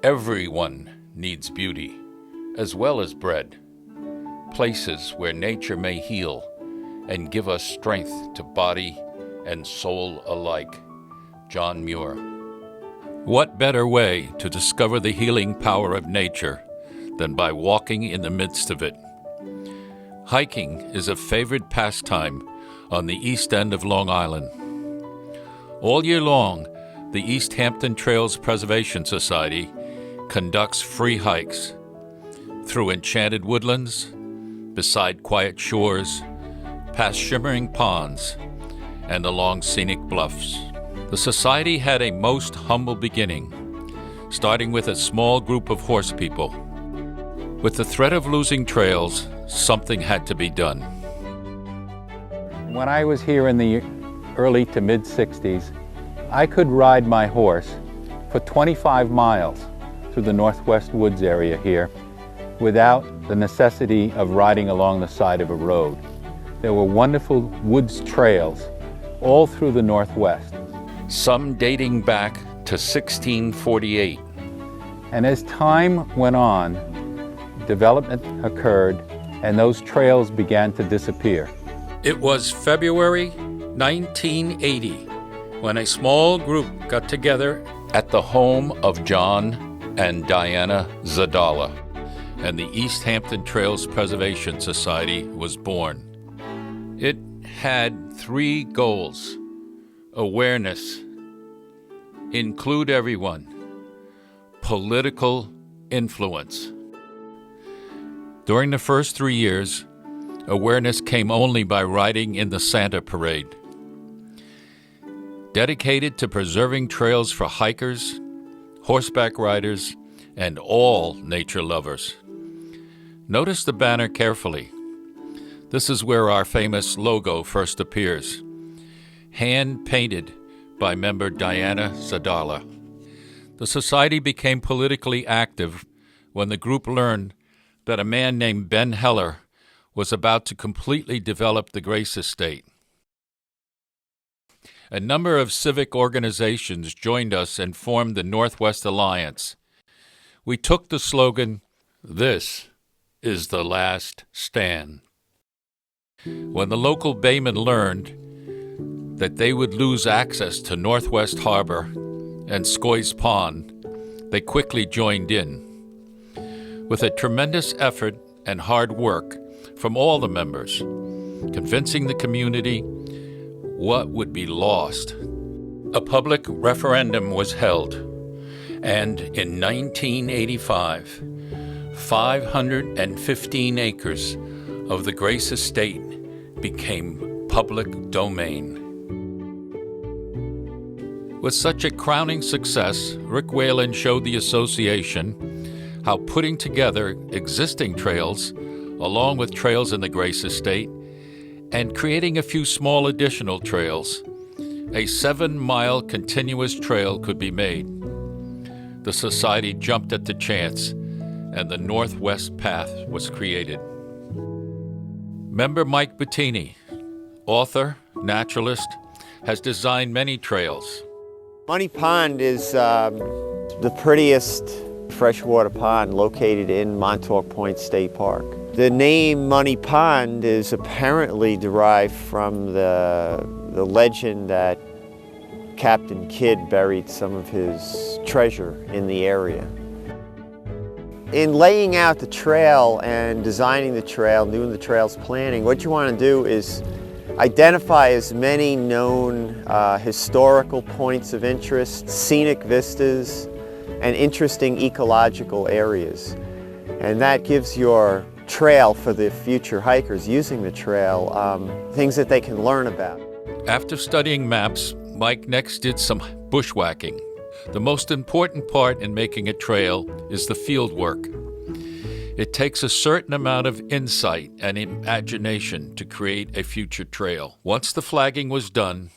Everyone needs beauty, as well as bread, places where nature may heal and give us strength to body and soul alike. John Muir. What better way to discover the healing power of nature than by walking in the midst of it? Hiking is a favorite pastime on the east end of Long Island. All year long, the East Hampton Trails Preservation Society conducts free hikes through enchanted woodlands, beside quiet shores, past shimmering ponds, and along scenic bluffs. The society had a most humble beginning, starting with a small group of horse people. With the threat of losing trails, something had to be done. When I was here in the early to mid-60s, I could ride my horse for 25 miles through the Northwest Woods area here without the necessity of riding along the side of a road. There were wonderful woods trails all through the Northwest. Some dating back to 1648. And as time went on, development occurred and those trails began to disappear. It was February 1980 when a small group got together at the home of John and Diana Zadala, and the East Hampton Trails Preservation Society was born. It had 3 goals: awareness, include everyone, political influence. During the first 3 years, awareness came only by riding in the Santa Parade. Dedicated to preserving trails for hikers, horseback riders, and all nature lovers. Notice the banner carefully. This is where our famous logo first appears, hand-painted by member Diana Zadala. The society became politically active when the group learned that a man named Ben Heller was about to completely develop the Grace Estate. A number of civic organizations joined us and formed the Northwest Alliance. We took the slogan, "This is the last stand." When the local baymen learned that they would lose access to Northwest Harbor and Scoy's Pond, they quickly joined in. With a tremendous effort and hard work from all the members, convincing the community what would be lost, a public referendum was held, and in 1985, 515 acres of the Grace Estate became public domain. With such a crowning success, Rick Whalen showed the association how putting together existing trails, along with trails in the Grace Estate, and creating a few small additional trails, a 7-mile continuous trail could be made. The society jumped at the chance, and the Northwest Path was created. Member Mike Bettini, author, naturalist, has designed many trails. Money Pond is the prettiest freshwater pond located in Montauk Point State Park. The name Money Pond is apparently derived from the legend that Captain Kidd buried some of his treasure in the area. In laying out the trail and designing the trail, doing the trail's planning, what you want to do is identify as many known historical points of interest, scenic vistas, and interesting ecological areas. And that gives your trail for the future hikers using the trail things that they can learn about. After studying maps, Mike next did some bushwhacking. The most important part in making a trail is the field work. It takes a certain amount of insight and imagination to create a future trail. Once the flagging was done,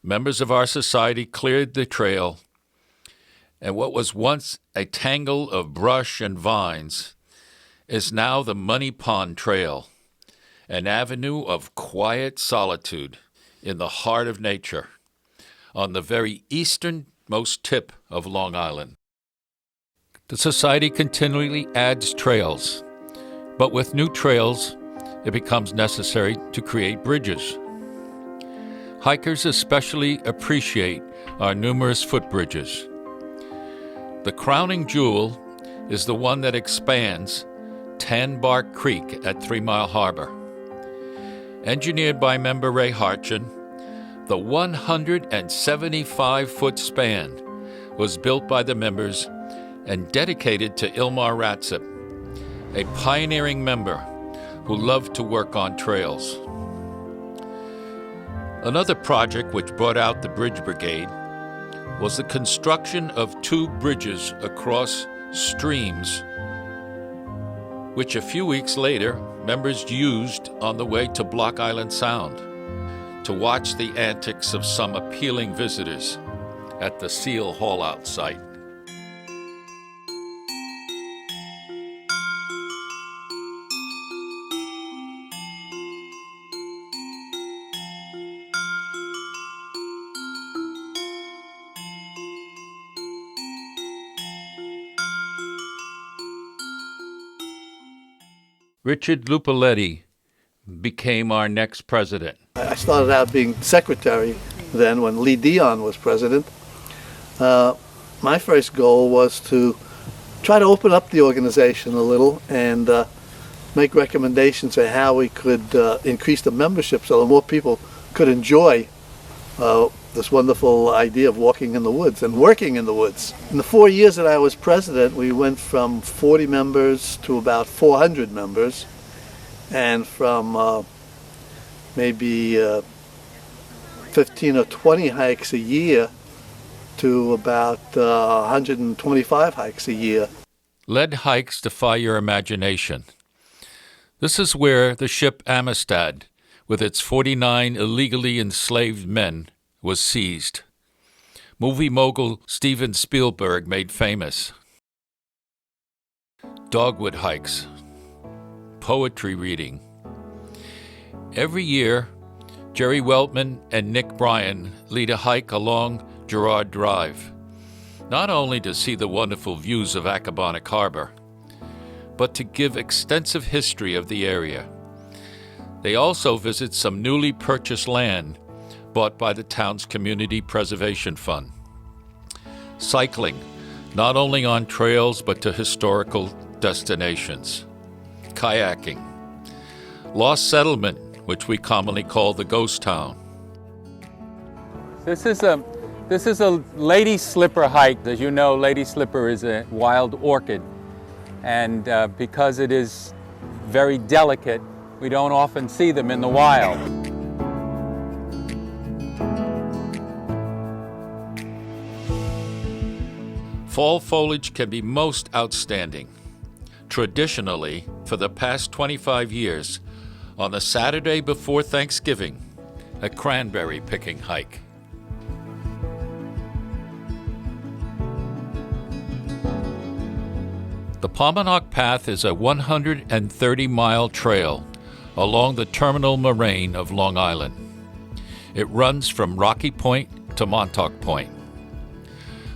members of our society cleared the trail, and what was once a tangle of brush and vines is now the Money Pond Trail, an avenue of quiet solitude in the heart of nature, on the very easternmost tip of Long Island. The Society continually adds trails, but with new trails, it becomes necessary to create bridges. Hikers especially appreciate our numerous footbridges. The crowning jewel is the one that expands Tan Bark Creek at 3 Mile Harbor. Engineered by member Ray Harchin, the 175-foot span was built by the members and dedicated to Ilmar Ratzip, a pioneering member who loved to work on trails. Another project which brought out the Bridge Brigade was the construction of 2 bridges across streams, which a few weeks later members used on the way to Block Island Sound to watch the antics of some appealing visitors at the seal haul-out site. Richard Lupoletti became our next president. I started out being secretary then when Lee Dion was president. My first goal was to try to open up the organization a little and make recommendations on how we could increase the membership so that more people could enjoy this wonderful idea of walking in the woods and working in the woods. In the 4 years that I was president, we went from 40 members to about 400 members, and from maybe 15 or 20 hikes a year to about 125 hikes a year. Lead hikes defy your imagination. This is where the ship Amistad, with its 49 illegally enslaved men, was seized. Movie mogul Steven Spielberg made famous. Dogwood hikes, poetry reading. Every year, Jerry Weltman and Nick Bryan lead a hike along Girard Drive, not only to see the wonderful views of Accabonac Harbor, but to give extensive history of the area. They also visit some newly purchased land bought by the town's Community Preservation Fund. Cycling, not only on trails but to historical destinations. Kayaking. Lost Settlement, which we commonly call the Ghost Town. This is a lady slipper hike. As you know, lady slipper is a wild orchid, and because it is very delicate, we don't often see them in the wild. Fall foliage can be most outstanding. Traditionally, for the past 25 years, on the Saturday before Thanksgiving, a cranberry picking hike. The Paumanok Path is a 130-mile trail along the terminal moraine of Long Island. It runs from Rocky Point to Montauk Point.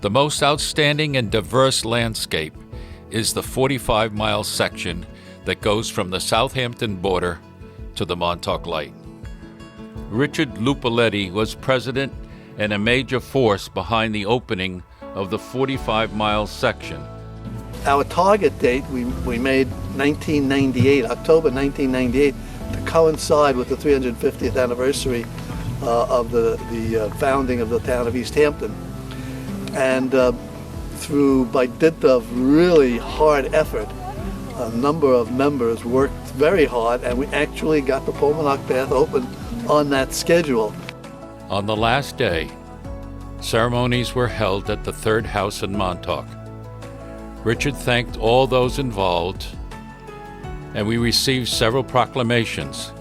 The most outstanding and diverse landscape is the 45-mile section that goes from the Southampton border to the Montauk Light. Richard Lupoletti was president and a major force behind the opening of the 45-mile section. Our target date, we made 1998, October 1998, to coincide with the 350th anniversary of the founding of the town of East Hampton. And by dint of really hard effort, a number of members worked very hard, and we actually got the Paumanok Path open on that schedule. On the last day, ceremonies were held at the third house in Montauk. Richard thanked all those involved, and we received several proclamations,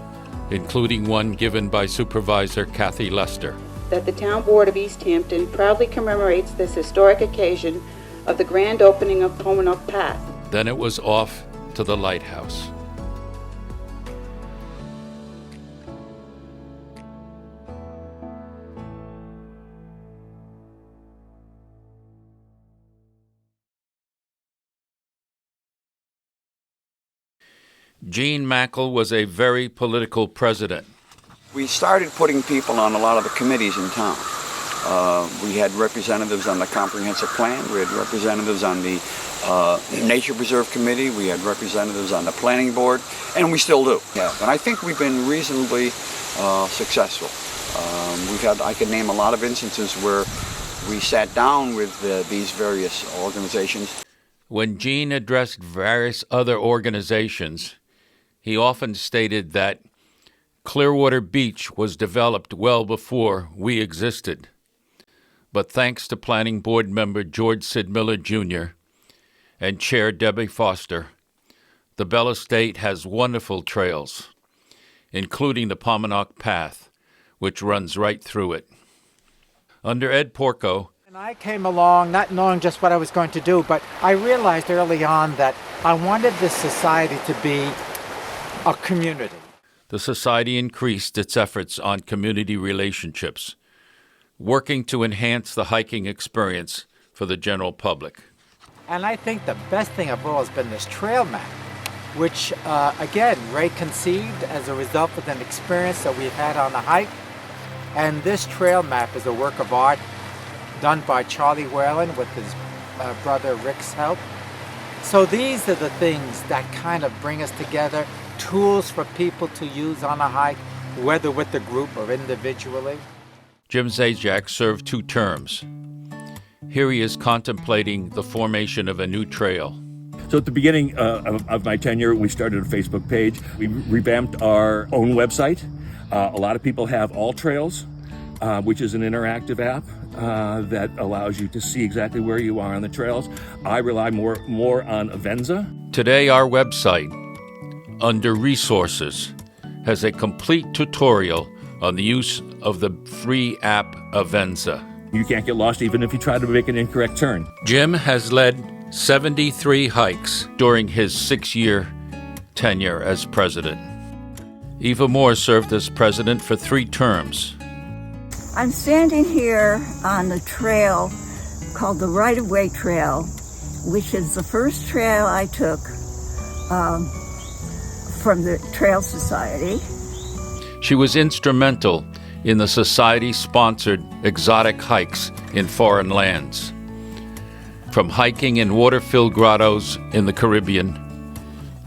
including one given by Supervisor Kathy Lester. That the Town Board of East Hampton proudly commemorates this historic occasion of the grand opening of Paumanok Path. Then it was off to the lighthouse. Gene Mackle was a very political president. We started putting people on a lot of the committees in town. We had representatives on the comprehensive plan. We had representatives on the Nature Preserve Committee. We had representatives on the planning board, and we still do. Yeah, and I think we've been reasonably successful. I could name a lot of instances where we sat down with these various organizations. When Gene addressed various other organizations, he often stated that Clearwater Beach was developed well before we existed. But thanks to Planning Board member George Sid Miller, Jr. and Chair Debbie Foster, the Bell Estate has wonderful trails, including the Paumanok Path, which runs right through it. Under Ed Porco, and I came along not knowing just what I was going to do, but I realized early on that I wanted this society to be a community. The society increased its efforts on community relationships, working to enhance the hiking experience for the general public. And I think the best thing of all has been this trail map, which, again, Ray conceived as a result of an experience that we've had on the hike. And this trail map is a work of art done by Charlie Whalen with his brother Rick's help. So these are the things that kind of bring us together, tools for people to use on a hike, whether with the group or individually. Jim Zajac served 2 terms. Here he is contemplating the formation of a new trail. So at the beginning of my tenure, we started a Facebook page. We revamped our own website. A lot of people have All Trails, which is an interactive app that allows you to see exactly where you are on the trails. I rely more on Avenza. Today, our website, under Resources, has a complete tutorial on the use of the free app Avenza. You can't get lost even if you try to make an incorrect turn. Jim has led 73 hikes during his 6-year tenure as president. Eva Moore served as president for 3 terms. I'm standing here on the trail called the Right-of-Way Trail, which is the first trail I took from the Trail Society. She was instrumental in the Society-sponsored exotic hikes in foreign lands, from hiking in water-filled grottos in the Caribbean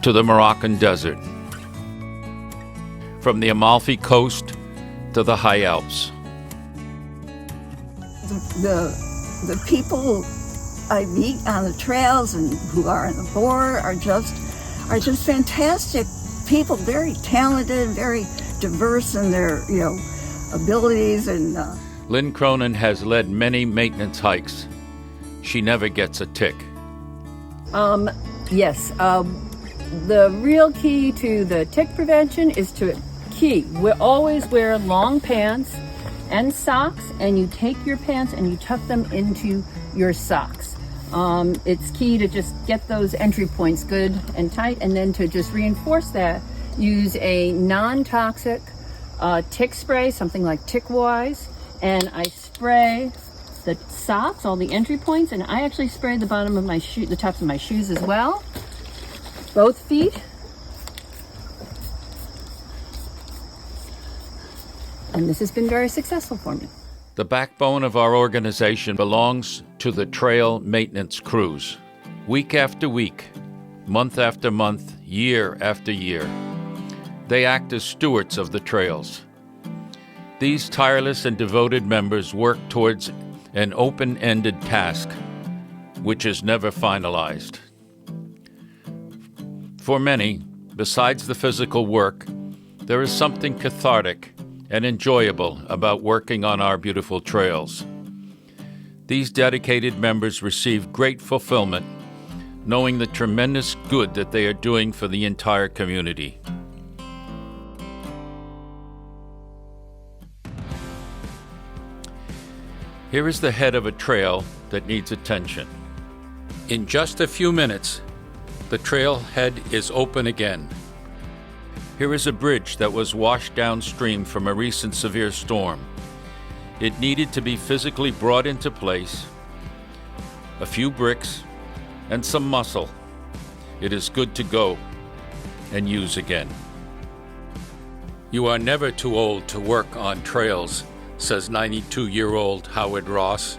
to the Moroccan desert, from the Amalfi Coast to the High Alps. The people I meet on the trails and who are on the board are just fantastic people, very talented, very diverse in their abilities. And Lynn Cronin has led many maintenance hikes. She never gets a tick. Yes. The real key to the tick prevention is we always wear long pants and socks, and you take your pants and you tuck them into your socks. It's key to just get those entry points good and tight, and then to just reinforce that, use a non-toxic tick spray, something like Tick Wise, and I spray the socks, all the entry points, and I actually spray the bottom of my shoe, the tops of my shoes as well, both feet. And this has been very successful for me. The backbone of our organization belongs to the trail maintenance crews. Week after week, month after month, year after year, they act as stewards of the trails. These tireless and devoted members work towards an open-ended task, which is never finalized. For many, besides the physical work, there is something cathartic and enjoyable about working on our beautiful trails. These dedicated members receive great fulfillment, knowing the tremendous good that they are doing for the entire community. Here is the head of a trail that needs attention. In just a few minutes, the trailhead is open again. Here is a bridge that was washed downstream from a recent severe storm. It needed to be physically brought into place, a few bricks, and some muscle. It is good to go. and use again. You are never too old to work on trails, says 92-year-old Howard Ross.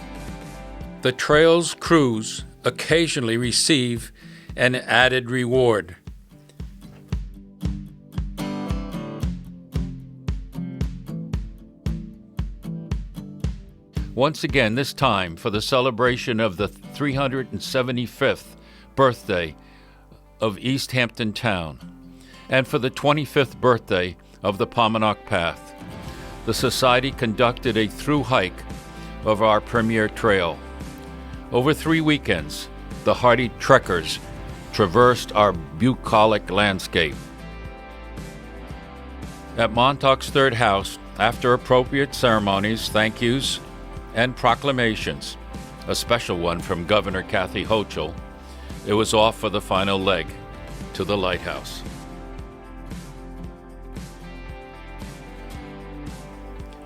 The trails crews occasionally receive an added reward. Once again, this time for the celebration of the 375th birthday of East Hampton Town and for the 25th birthday of the Paumanok Path, the Society conducted a through hike of our premier trail. Over 3 weekends, the hardy trekkers traversed our bucolic landscape. At Montauk's third house, after appropriate ceremonies, thank yous, and proclamations, a special one from Governor Kathy Hochul, it was off for the final leg to the lighthouse.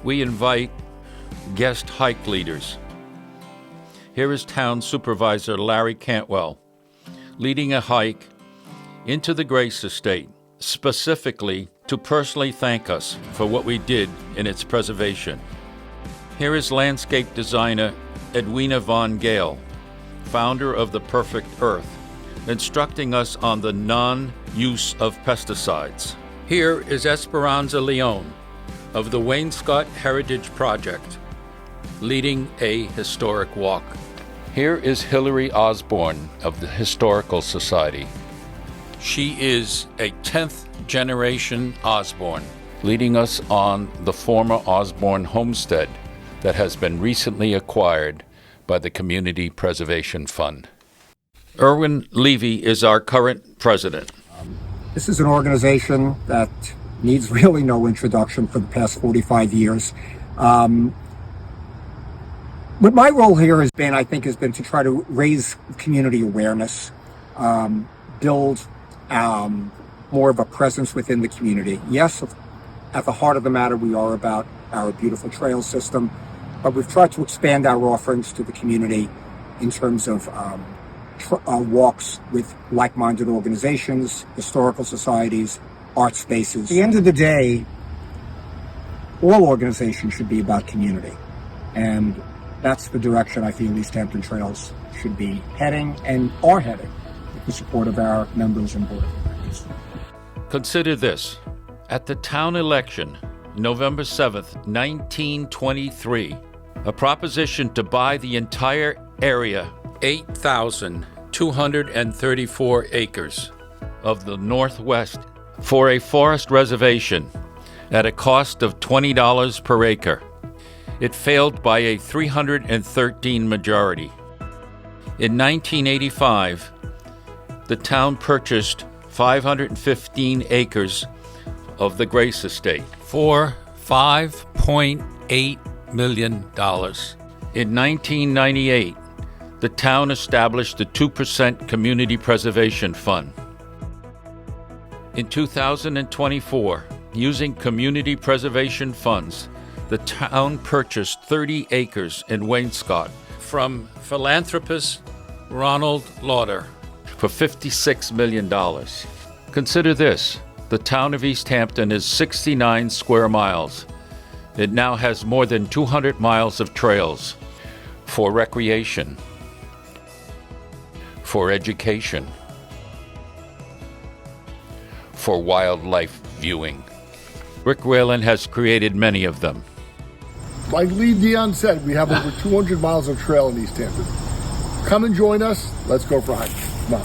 We invite guest hike leaders. Here is Town Supervisor Larry Cantwell leading a hike into the Grace Estate, specifically to personally thank us for what we did in its preservation. Here is landscape designer Edwina Von Gale, founder of The Perfect Earth, instructing us on the non-use of pesticides. Here is Esperanza Leone of the Wainscott Heritage Project, leading a historic walk. Here is Hillary Osborne of the Historical Society. She is a 10th generation Osborne, leading us on the former Osborne homestead that has been recently acquired by the Community Preservation Fund. Erwin Levy is our current president. This is an organization that needs really no introduction for the past 45 years. What my role here has been, I think, has been to try to raise community awareness, build more of a presence within the community. Yes, at the heart of the matter, we are about our beautiful trail system, but we've tried to expand our offerings to the community in terms of walks with like-minded organizations, historical societies, art spaces. At the end of the day, all organizations should be about community. And that's the direction I feel East Hampton Trails should be heading and are heading with the support of our members and board of directors. Consider this. At the town election, November 7th, 1923, a proposition to buy the entire area, 8,234 acres of the Northwest, for a forest reservation at a cost of $20 per acre. It failed by a 313 majority. In 1985, the town purchased 515 acres of the Grace Estate for $5.8 million. In 1998, the town established the 2% Community Preservation Fund. In 2024, using community preservation funds, the town purchased 30 acres in Wainscott from philanthropist Ronald Lauder for $56 million. Consider this. The town of East Hampton is 69 square miles. It now has more than 200 miles of trails for recreation, for education, for wildlife viewing. Rick Whalen has created many of them. Like Lee Dion said, we have over 200 miles of trail in East Hampton. Come and join us. Let's go for a hike. Come on.